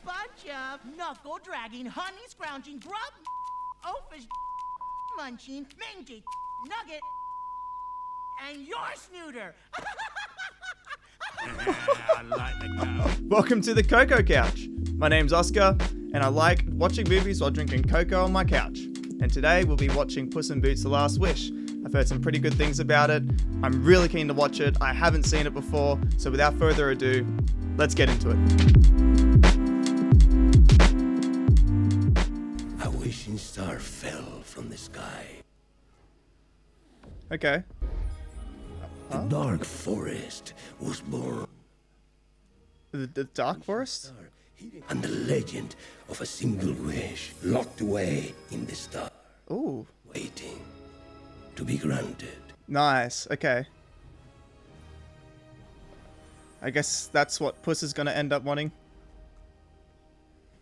bunch of knuckle-dragging, honey-scrounging, grub oafish munching, mangy nugget, and your snooter. I like the cow. Welcome to the Cocoa Couch. My name's Oscar, and I like watching movies while drinking cocoa on my couch. And today we'll be watching Puss in Boots: The Last Wish. I've heard some pretty good things about it. I'm really keen to watch it. I haven't seen it before, so without further ado, let's get into it. A wishing star fell from the sky. Okay. The dark forest was born. The Dark Forest? And the legend of a single wish locked away in the star, Ooh. waiting to be granted. Nice. Okay. I guess that's what Puss is going to end up wanting.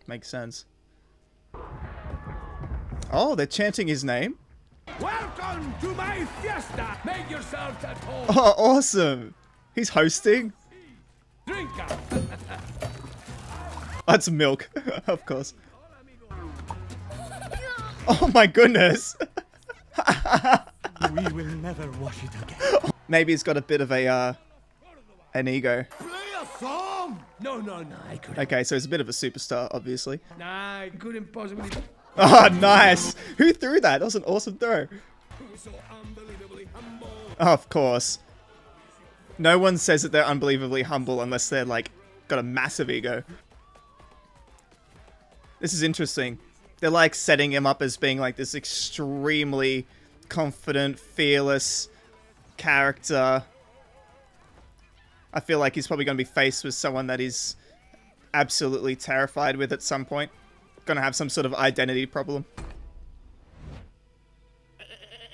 Makes sense. Oh, they're chanting his name? Welcome to my fiesta. Make yourselves at home. Oh, awesome. He's hosting. Drink up. That's milk, of course. Oh my goodness. We will never wash it again. Maybe he's got a bit of a an ego. Play a song. No, I couldn't. Okay, so he's a bit of a superstar, obviously. Nah, I couldn't possibly. Oh, nice. Who threw that? That was an awesome throw. So unbelievably humble. Oh, of course. No one says that they're unbelievably humble unless they're, like, got a massive ego. This is interesting. They're, like, setting him up as being, like, this extremely confident, fearless character. I feel like he's probably going to be faced with someone that he's absolutely terrified with at some point. Going to have some sort of identity problem.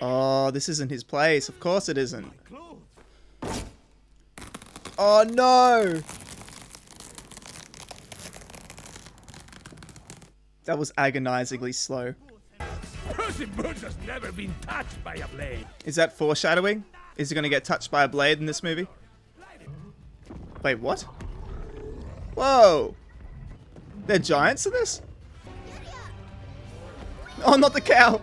Oh, this isn't his place. Of course it isn't. Oh, no! That was agonizingly slow. Puss in Boots has never been touched by a blade. Is that foreshadowing? Is he going to get touched by a blade in this movie? Wait, what? Whoa! They're giants in this? Oh, not the cow!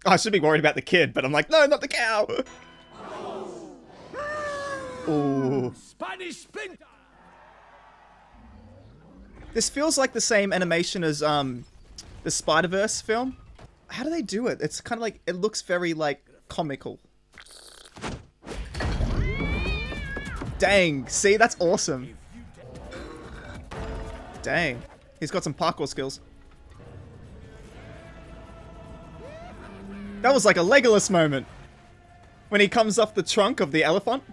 I should be worried about the kid, but I'm like, no, not the cow! Ooh. Spanish splinter. This feels like the same animation as the Spider-Verse film. How do they do it? It's kind of like, it looks very, like, comical. Dang, see, that's awesome. Dang, he's got some parkour skills. That was like a Legolas moment. When he comes off the trunk of the elephant.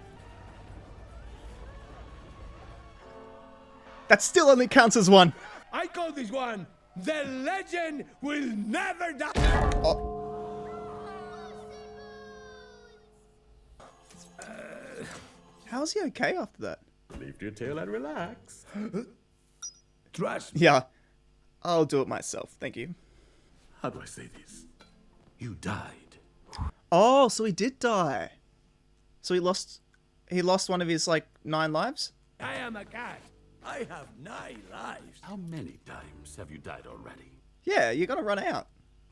That still only counts as one. I call this one the legend will never die. Oh. How's he okay after that? Lift your tail and relax. Trust me. Yeah, I'll do it myself. Thank you. How do I say this? You died. Oh, so he did die. So he lost one of his, like, 9 lives? I am a cat. I have 9 lives. How many times have you died already? Yeah, you gotta run out.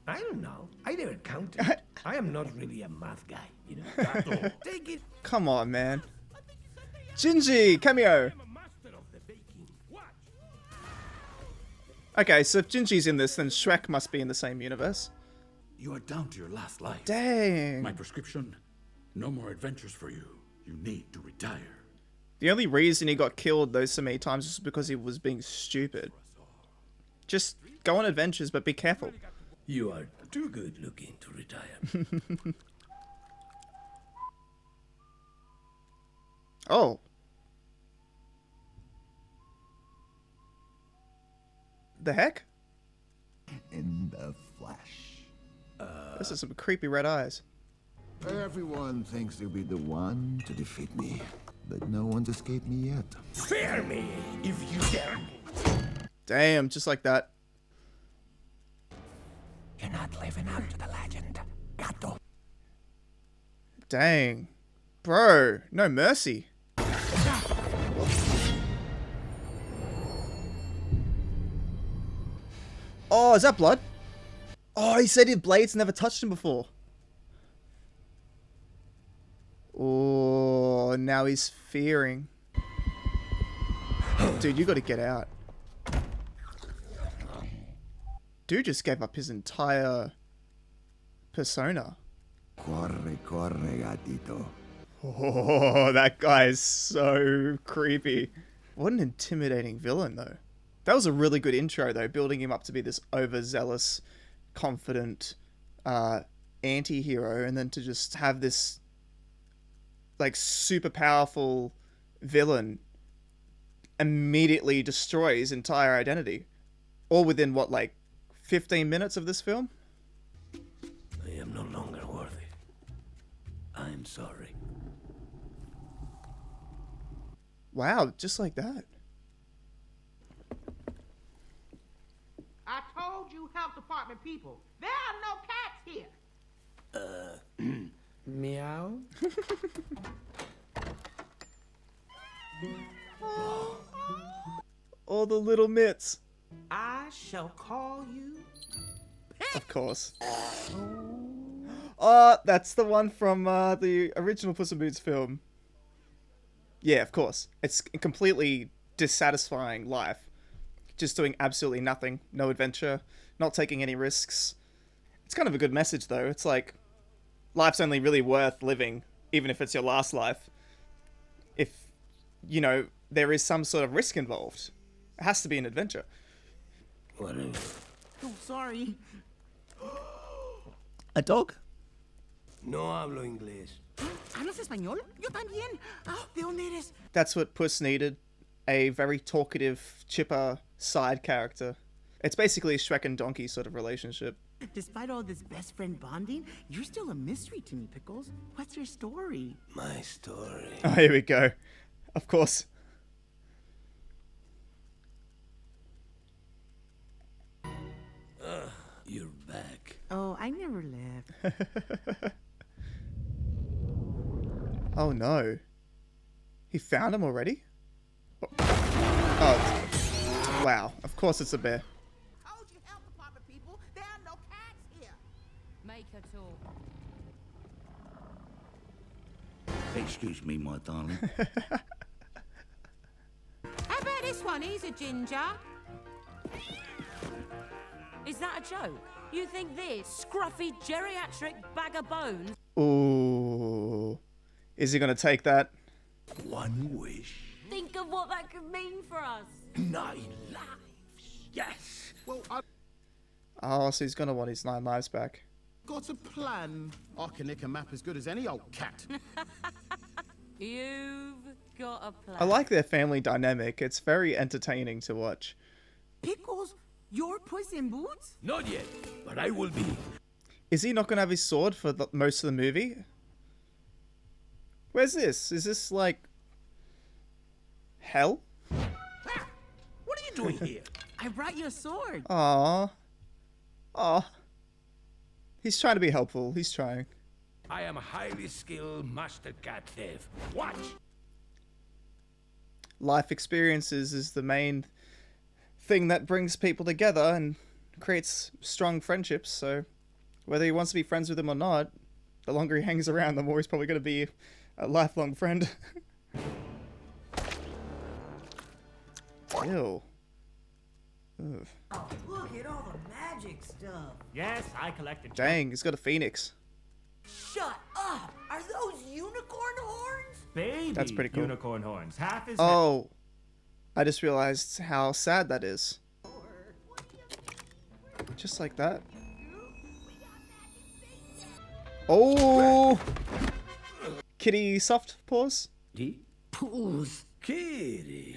I don't know. I never counted. I am not really a math guy, you know. Take it. Come on, man. Gingy, cameo. I'm a master of the baking. Watch. Okay, so if Gingy's in this, then Shrek must be in the same universe. You are down to your last life. Dang. My prescription, no more adventures for you. You need to retire. The only reason he got killed those so many times was because he was being stupid. Just go on adventures, but be careful. You are too good looking to retire. Oh. The heck? In the flesh. This is some creepy red eyes. Everyone thinks they'll be the one to defeat me, but no one's escaped me yet. Fear me if you dare. Damn, just like that. You're not living up to the legend. Gato. Dang. Bro, no mercy. Oh, is that blood? Oh, he said his blades never touched him before. Oh, now he's fearing. Dude, you gotta get out. Dude just gave up his entire persona. Corre, corre, gatito. Oh, that guy is so creepy. What an intimidating villain, though. That was a really good intro, though, building him up to be this overzealous, confident anti-hero, and then to just have this, like, super powerful villain immediately destroy his entire identity. All within, what, like, 15 minutes of this film? I am no longer worthy. I'm sorry. Wow, just like that. I told you, health department people, there are no cats here. Meow. All the little mitts. I shall call you. Of course. Oh, that's the one from the original Puss in Boots film. Yeah, of course. It's a completely dissatisfying life. Just doing absolutely nothing. No adventure. Not taking any risks. It's kind of a good message, though. It's like, life's only really worth living, even if it's your last life, if, you know, there is some sort of risk involved. It has to be an adventure. Whatever. Oh, sorry. A dog? No hablo inglés. ¿Hablas español? Yo también. Oh, ¿de dónde eres? That's what Puss needed. A very talkative, chipper side character. It's basically a Shrek and Donkey sort of relationship. Despite all this best friend bonding, you're still a mystery to me, Pickles. What's your story? My story. Oh, here we go. Of course. You're back. Oh, I never left. Oh no. He found him already? Oh, wow. Of course it's a bear. Told you, health department people, there are no cats here. Make her talk. Excuse me, my darling. How about this one? He's a ginger. Is that a joke? You think this scruffy geriatric bag of bones? Ooh. Is he gonna take that? One wish. Think of what that could mean for us. 9 lives. Yes. Well, I've Oh, so he's gonna want his 9 lives back. got a plan. I can nick a map as good as any old cat. You've got a plan. I like their family dynamic. It's very entertaining to watch. Pickles, you're Puss in Boots? Not yet, but I will be. Is he not gonna have his sword for most of the movie? Where's this? Is this like hell? Ah, what are you doing here? I brought you a sword. Aww. Aw. He's trying to be helpful. He's trying. I am a highly skilled master cat thief. Watch. Life experiences is the main thing that brings people together and creates strong friendships. So whether he wants to be friends with him or not, the longer he hangs around, the more he's probably going to be a lifelong friend. Ew. Ugh. Look at all the magic stuff. Yes, I collected. Dang, he's got a phoenix. Shut up! Are those unicorn horns? Baby That's pretty cool. unicorn horns. Half is Oh, I just realized how sad that is. Just like that. Oh! Kitty soft paws? Puss. Kitty.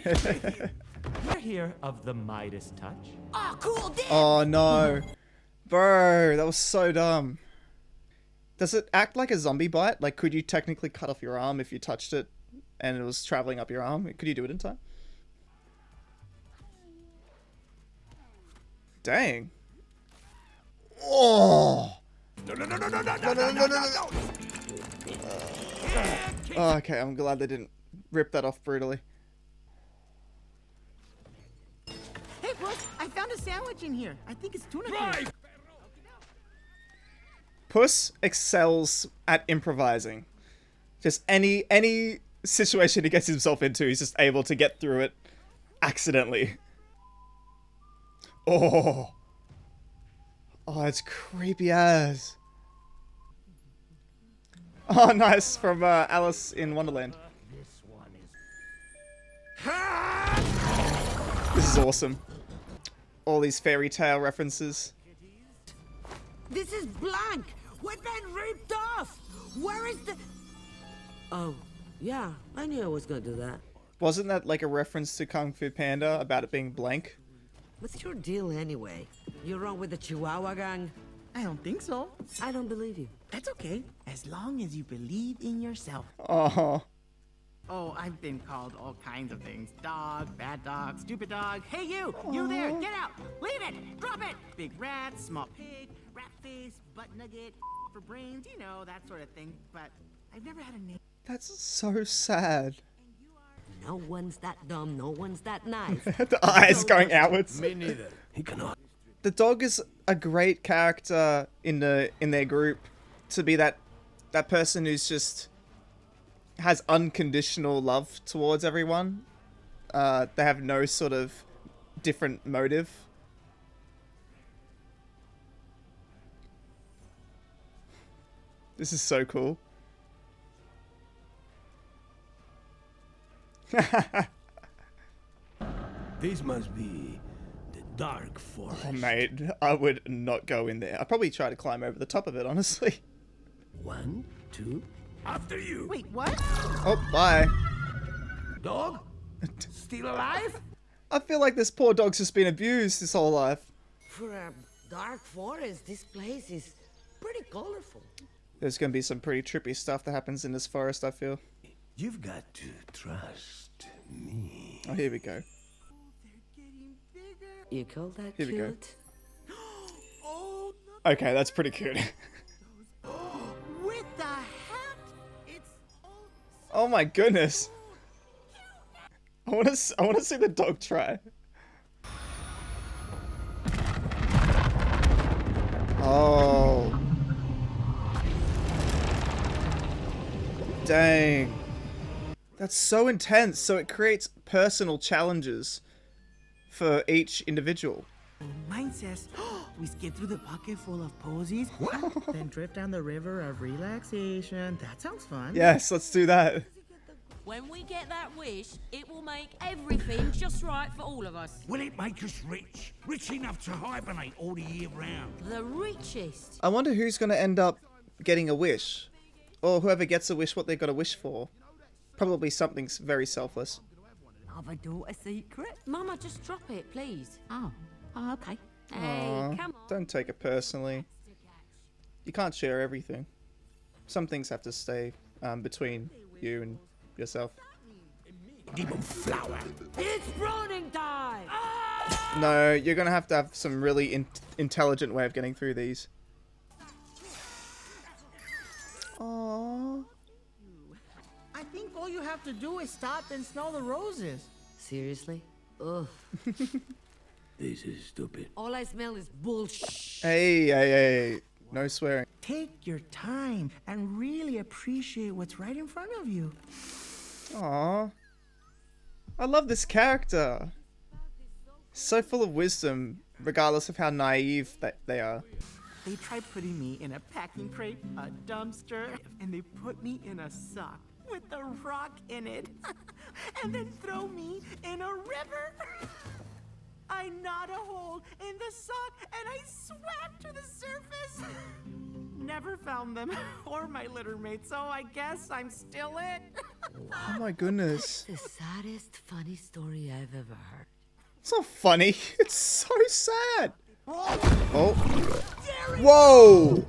You're here of the Midas touch. Oh, cool. Damn. Oh no. Bro, that was so dumb. Does it act like a zombie bite? Like, could you technically cut off your arm if you touched it and it was traveling up your arm? Could you do it in time? Dang. Oh! No. Oh, okay, I'm glad they didn't rip that off brutally. Hey, Puss, I found a sandwich in here. I think it's tuna fish. Puss excels at improvising. Just any situation he gets himself into, he's just able to get through it accidentally. Oh, it's creepy as. Oh, nice, from Alice in Wonderland. This is awesome. All these fairy tale references. This is blank. We've been ripped off. Where is the... Oh, yeah, I knew I was gonna do that. Wasn't that like a reference to Kung Fu Panda about it being blank? What's your deal anyway? You're wrong with the Chihuahua gang? I don't think so. I don't believe you. That's okay, as long as you believe in yourself. Oh. Oh, I've been called all kinds of things. Dog, bad dog, stupid dog. Hey you! You there! Get out! Leave it! Drop it! Big rat, small pig, rat face, butt nugget, for brains, you know, that sort of thing. But I've never had a name. That's so sad. No one's that dumb, no one's that nice. The eyes going outwards. Me neither. He cannot. The dog is a great character in their group to be that person who's just has unconditional love towards everyone. They have no sort of different motive. This is so cool. This must be the dark forest. Oh, mate, I would not go in there. I'd probably try to climb over the top of it, honestly. 1, 2, after you. Wait, what? Oh, bye. Dog? Still alive? I feel like this poor dog's just been abused his whole life. For a dark forest, this place is pretty colorful. There's gonna be some pretty trippy stuff that happens in this forest, I feel. You've got to trust me. Oh, here we go. You call that Here we go. cute? Okay, that's pretty cute. With the hat? It's Oh my goodness. I want to see the dog try. Oh. Dang. That's so intense. So it creates personal challenges for each individual. Mine says, we skip through the bucket full of posies, then drift down the river of relaxation. That sounds fun. Yes, let's do that. When we get that wish, it will make everything just right for all of us. Will it make us rich? Rich enough to hibernate all the year round? The richest. I wonder who's going to end up getting a wish. Or whoever gets a wish, what they've got a wish for. Probably something very selfless. Have a daughter secret? Mama, just drop it, please. Oh, okay. Hey, Aw, come on. don't take it personally. You can't share everything. Some things have to stay between you and yourself. Demon flower. It's browning time! No, you're gonna have some really intelligent way of getting through these. Aww. I think all you have to do is stop and smell the roses. Seriously? Ugh. This is stupid. All I smell is bullshit. Hey. No swearing. Take your time and really appreciate what's right in front of you. Aww. I love this character. So full of wisdom, regardless of how naive they are. They tried putting me in a packing crate, a dumpster, and they put me in a sock with a rock in it, and then throw me in a river. I gnawed a hole in the sock and I swam to the surface. Never found them or my litter mate, so I guess I'm still it. Oh my goodness. The saddest, funny story I've ever heard. It's not funny. It's so sad. Oh. Whoa!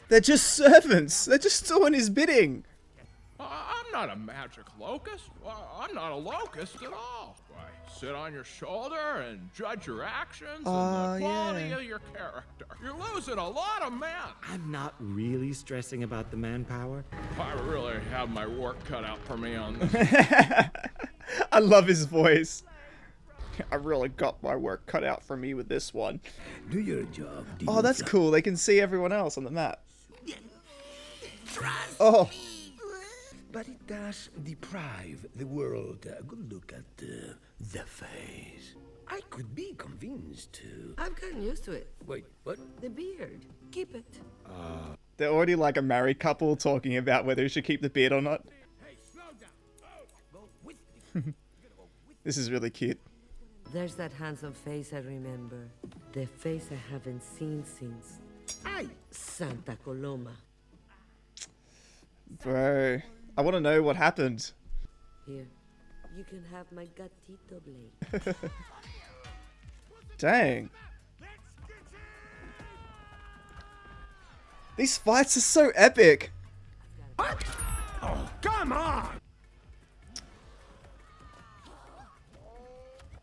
They're just servants. They're just doing his bidding. I'm not a magic locust. I'm not a locust at all. I sit on your shoulder and judge your actions and the quality of your character. You're losing a lot of men. I'm not really stressing about the manpower. I really have my work cut out for me on this. I love his voice. I really got my work cut out for me with this one. Do your job. Oh, that's cool. They can see everyone else on the map. Oh. But it does deprive the world a good look at the face. I could be convinced to... I've gotten used to it. Wait, what? The beard. Keep it. They're already like a married couple talking about whether you should keep the beard or not. This is really cute. There's that handsome face I remember. The face I haven't seen since... Santa Coloma. Bro, I want to know what happened. Here, you can have my gatito blade. Dang. These fights are so epic. What? Oh, come on!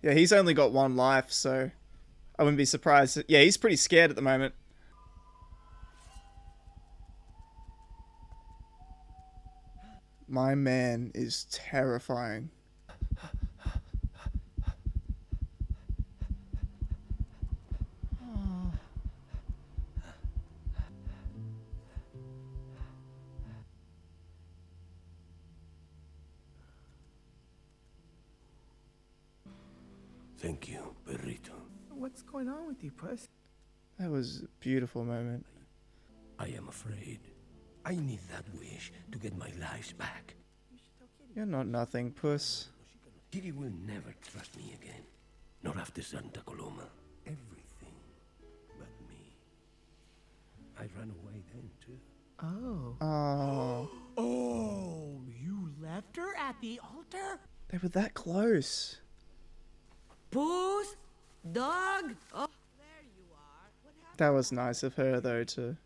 Yeah, he's only got one life, so I wouldn't be surprised. Yeah, he's pretty scared at the moment. My man is terrifying. Thank you, Perrito. What's going on with you, Puss? That was a beautiful moment. I am afraid. I need that wish to get my lives back. You're not nothing, Puss. Kitty will never trust me again. Not after Santa Coloma. Everything but me. I ran away then, too. Oh. Oh. Oh, you left her at the altar? They were that close. Puss? Dog? Oh, there you are. What happened? That was nice of her, though, to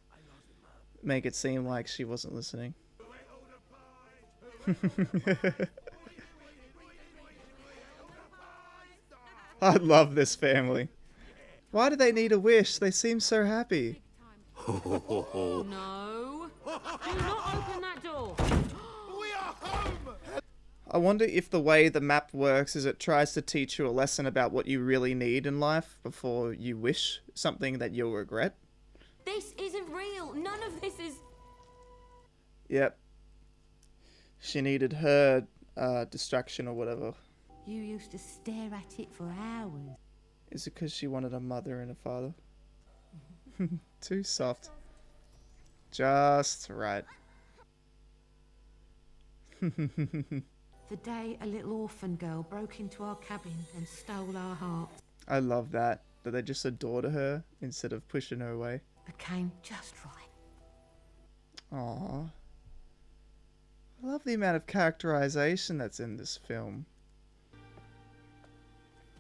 make it seem like she wasn't listening. I love this family. Why do they need a wish? They seem so happy. No. Do not open that door. I wonder if the way the map works is it tries to teach you a lesson about what you really need in life before you wish something that you'll regret. This isn't real. None of this is... Yep. She needed her distraction or whatever. You used to stare at it for hours. Is it because she wanted a mother and a father? Too soft. Just right. The day a little orphan girl broke into our cabin and stole our hearts. I love that they just adored her instead of pushing her away. Became just right. Aww. I love the amount of characterization that's in this film.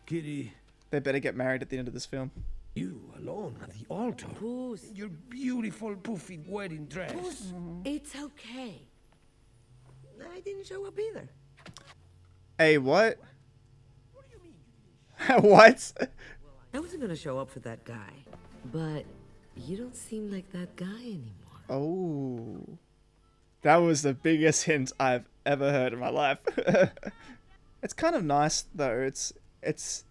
Kitty. They better get married at the end of this film. You alone at the altar. Puss. Your beautiful puffy wedding dress. Puss, it's okay. I didn't show up either. Hey, what? What do you mean? What? I wasn't gonna show up for that guy, but you don't seem like that guy anymore. Oh. That was the biggest hint I've ever heard in my life. It's kind of nice, though. It's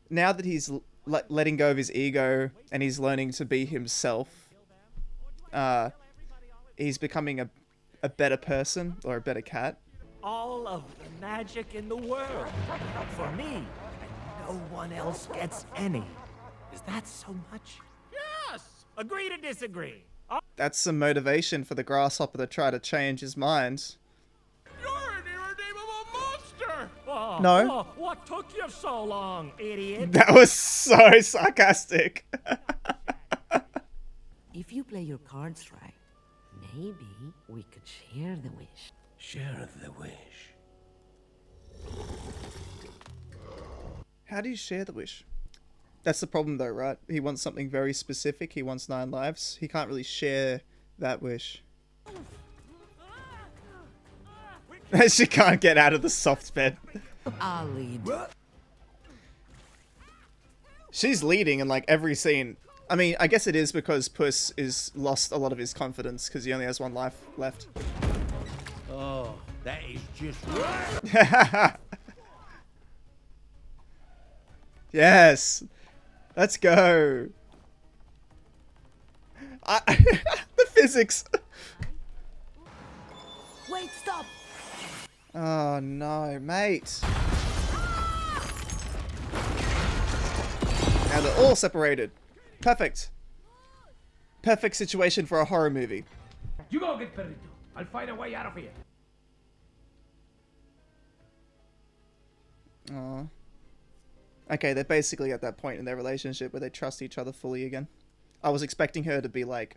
now that he's letting go of his ego and he's learning to be himself, he's becoming a better person or a better cat. All of the magic in the world for me, and no one else gets any. Is that so much? Yes! Agree to disagree. That's some motivation for the grasshopper to try to change his mind. You're an irredeemable monster! Oh, No. oh, what took you so long, idiot? That was so sarcastic. If you play your cards right, maybe we could share the wish. Share the wish. How do you share the wish? That's the problem though, right? He wants something very specific. He wants 9 lives. He can't really share that wish. She can't get out of the soft bed. I'll lead. She's leading in like every scene. I mean, I guess it is because Puss is lost a lot of his confidence because he only has one life left. Oh, that is just right. Yes. Let's go. The physics. Wait, stop! Oh no, mate. Now they're all separated. Perfect. Perfect situation for a horror movie. You go get Perrito. I'll find a way out of here. Aww. Okay, they're basically at that point in their relationship where they trust each other fully again. I was expecting her to be like,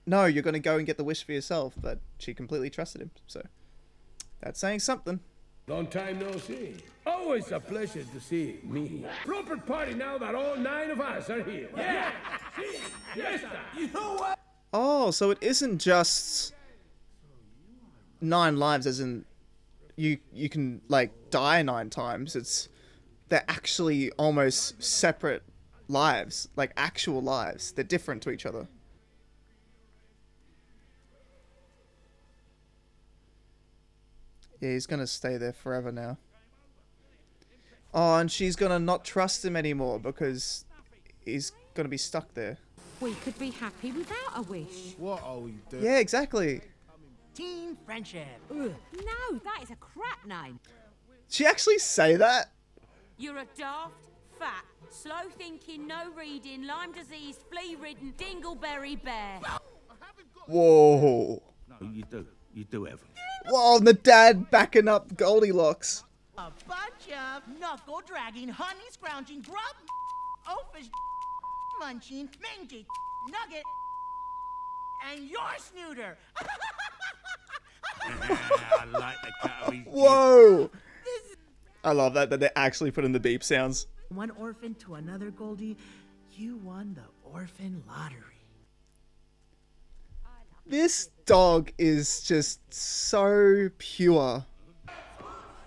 no, you're going to go and get the wish for yourself, but she completely trusted him, so that's saying something. Long time no see. Always a pleasure to see me. Proper party now that all 9 of us are here. Yeah! See? Yes, you know what? Oh, so it isn't just 9 lives as in you can like die 9 times. They're actually almost separate lives, like actual lives. They're different to each other. Yeah, he's gonna stay there forever now. Oh, and she's gonna not trust him anymore because he's gonna be stuck there. We could be happy without a wish. What are we doing? Yeah, exactly. Teen friendship. Ugh. No, that is a crap name. She actually say that? You're a daft, fat, slow-thinking, no-reading, Lyme disease, flea-ridden, dingleberry bear. Whoa. No, you do have. Whoa, and the dad backing up Goldilocks. A bunch of knuckle-dragging, honey-scrounging, grub, oafish, munching, mangy, nugget, and your snooter. I like the cut of his Whoa. I love that they actually put in the beep sounds. One orphan to another, Goldie. You won the orphan lottery. This dog is just so pure.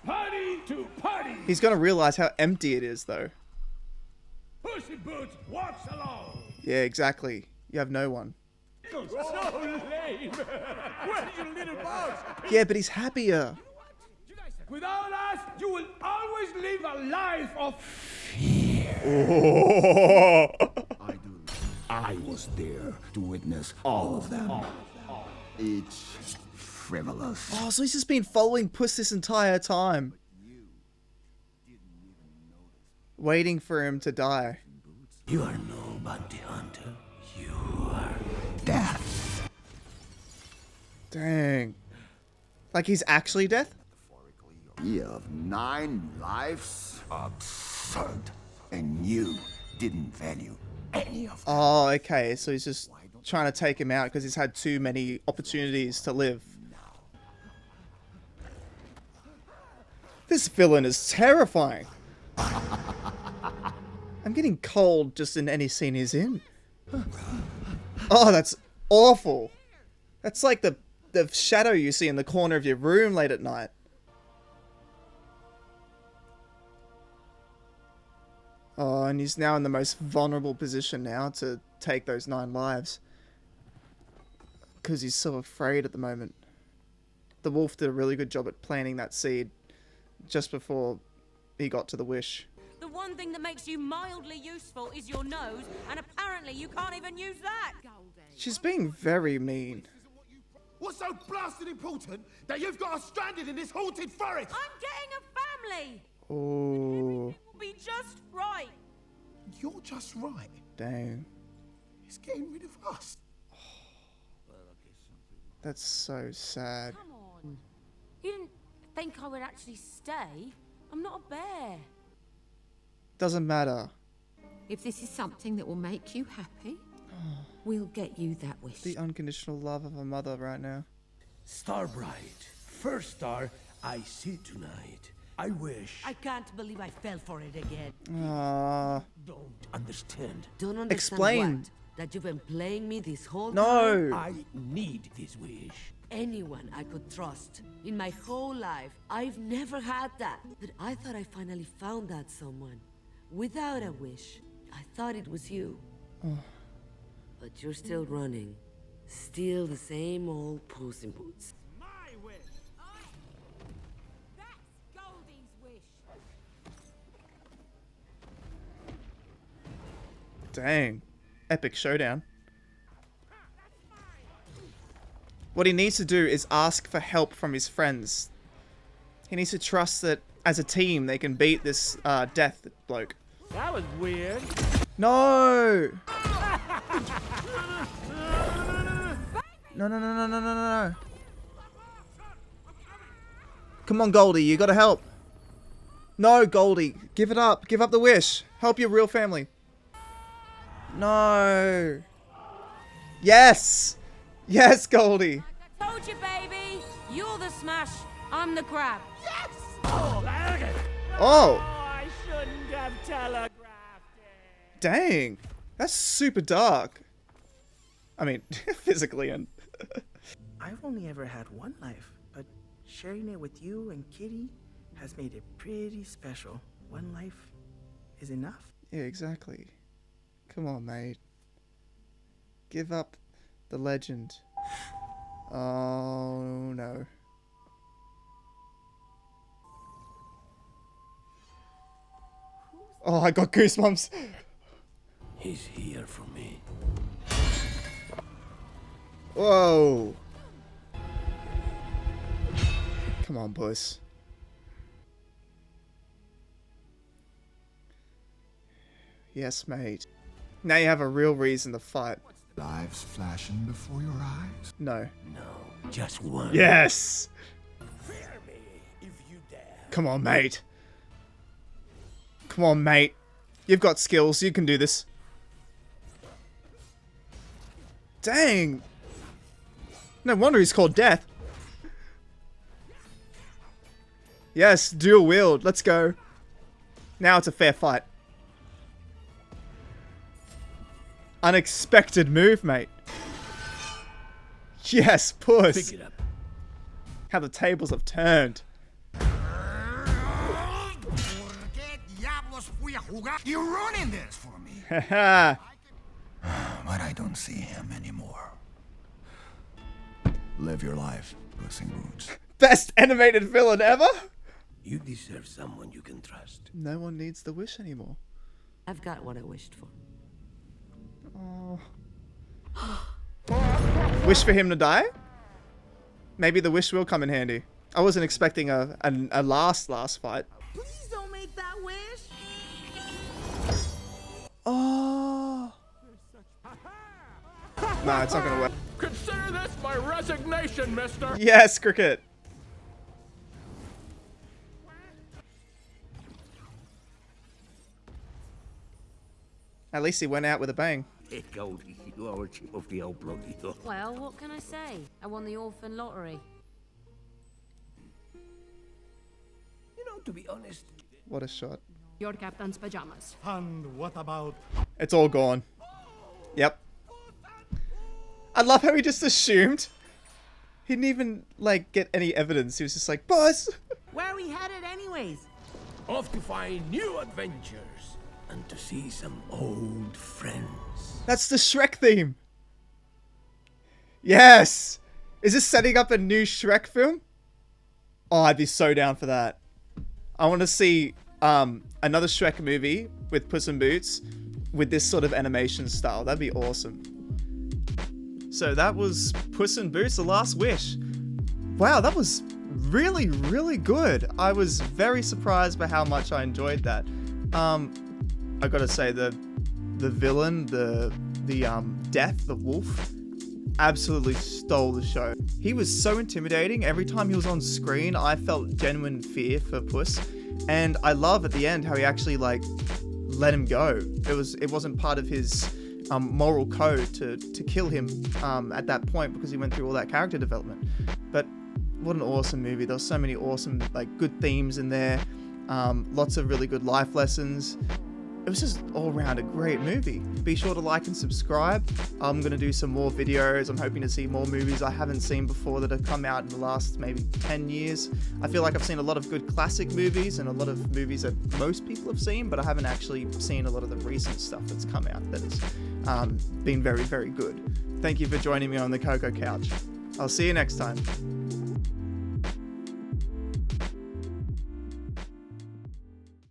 Party to party. He's gonna realize how empty it is, though. Pussy Boots walks along. Yeah, exactly. You have no one. So lame. Where's your little boss? Yeah, but he's happier. Without us, you will always live a life of Oh. I was there to witness all of them. It's frivolous. Oh, so he's just been following Puss this entire time. Waiting for him to die. You are no bounty hunter. You are Death. Dang. Like he's actually death? You have 9 lives? Absurd. And you didn't value any of them. Oh, okay. So he's just trying to take him out because he's had too many opportunities to live. This villain is terrifying. I'm getting cold just in any scene he's in. Oh, that's awful. That's like the shadow you see in the corner of your room late at night. Oh, and he's now in the most vulnerable position now to take those 9 lives. Because he's so afraid at the moment. The wolf did a really good job at planting that seed just before he got to the wish. The one thing that makes you mildly useful is your nose, and apparently you can't even use that. She's being very mean. What's so blasted important that you've got us stranded in this haunted forest? I'm getting a family. Oh, Will be just right. You're just right. dang. It's getting rid of us. That's so sad. Come on. You didn't think I would actually stay? I'm not a bear. Doesn't matter. If this is something that will make you happy, we'll get you that wish. The unconditional love of a mother right now. Star Bright. First star I see tonight. I wish. I can't believe I fell for it again. Don't understand. Don't understand Explain. what? That you've been playing me this whole No. time? I need this wish. anyone I could trust. In my whole life, I've never had that. But I thought I finally found that someone. Without a wish. I thought it was you. But you're still running. Still the same old Puss in Boots. My wish. That's Goldie's wish. Dang. Epic showdown. What he needs to do is ask for help from his friends. He needs to trust that as a team they can beat this death bloke. That was weird. No! No. Come on, Goldie, you gotta help. No, Goldie, give it up. Give up the wish. Help your real family. No. Yes! Yes, Goldie. I told you, baby. You're the smash. I'm the grab. Yes! Oh, look at it. Oh. I shouldn't have telegraphed it. Dang. That's super dark. I mean, physically and... I've only ever had one life, but sharing it with you and Kitty has made it pretty special. One life is enough. Yeah, exactly. Come on, mate. Give up the legend. Oh, no. Oh, I got goosebumps. He's here for me. Whoa. Come on, Puss. Yes, mate. Now you have a real reason to fight. Lives flashing before your eyes? No. No, just one. Yes! Fear me if you dare. Come on, mate. Come on, mate. You've got skills. You can do this. Dang. No wonder he's called Death. Yes, dual wield. Let's go. Now it's a fair fight. Unexpected move, mate. Yes, Puss. Pick it up. How the tables have turned. You're ruining this for me. Haha. But I don't see him anymore. Live your life, Puss in Boots. Best animated villain ever? You deserve someone you can trust. No one needs the wish anymore. I've got what I wished for. Oh. Wish for him to die? Maybe the wish will come in handy. I wasn't expecting a last fight. Please don't make that wish. Oh. Nah, it's not gonna work. Consider this my resignation, mister. Yes, Cricket. At least he went out with a bang. Hey, Goldie, you are a chip of the old bloody dog. Well, what can I say? I won the orphan lottery. You know, to be honest... What a shot. Your captain's pajamas. And what about... It's all gone. Yep. I love how he just assumed. He didn't even, like, get any evidence. He was just like, Puss! Where are we headed anyways? Off to find new adventures. And to see some old friends. That's the Shrek theme. Yes! Is this setting up a new Shrek film? Oh, I'd be so down for that. I want to see another Shrek movie with Puss in Boots with this sort of animation style. That'd be awesome. So that was Puss in Boots: The Last Wish. Wow, that was really, really good. I was very surprised by how much I enjoyed that. I gotta say, the villain, the Death, the wolf, absolutely stole the show. He was so intimidating. Every time he was on screen, I felt genuine fear for Puss. And I love at the end how he actually, like, let him go. It wasn't part of his moral code to kill him at that point, because he went through all that character development. But what an awesome movie. There were so many awesome, like, good themes in there. Lots of really good life lessons. it was just all around a great movie. Be sure to like and subscribe. I'm going to do some more videos. I'm hoping to see more movies I haven't seen before that have come out in the last maybe 10 years. I feel like I've seen a lot of good classic movies and a lot of movies that most people have seen, but I haven't actually seen a lot of the recent stuff that's come out that has been very, very good. Thank you for joining me on the Coco Couch. I'll see you next time.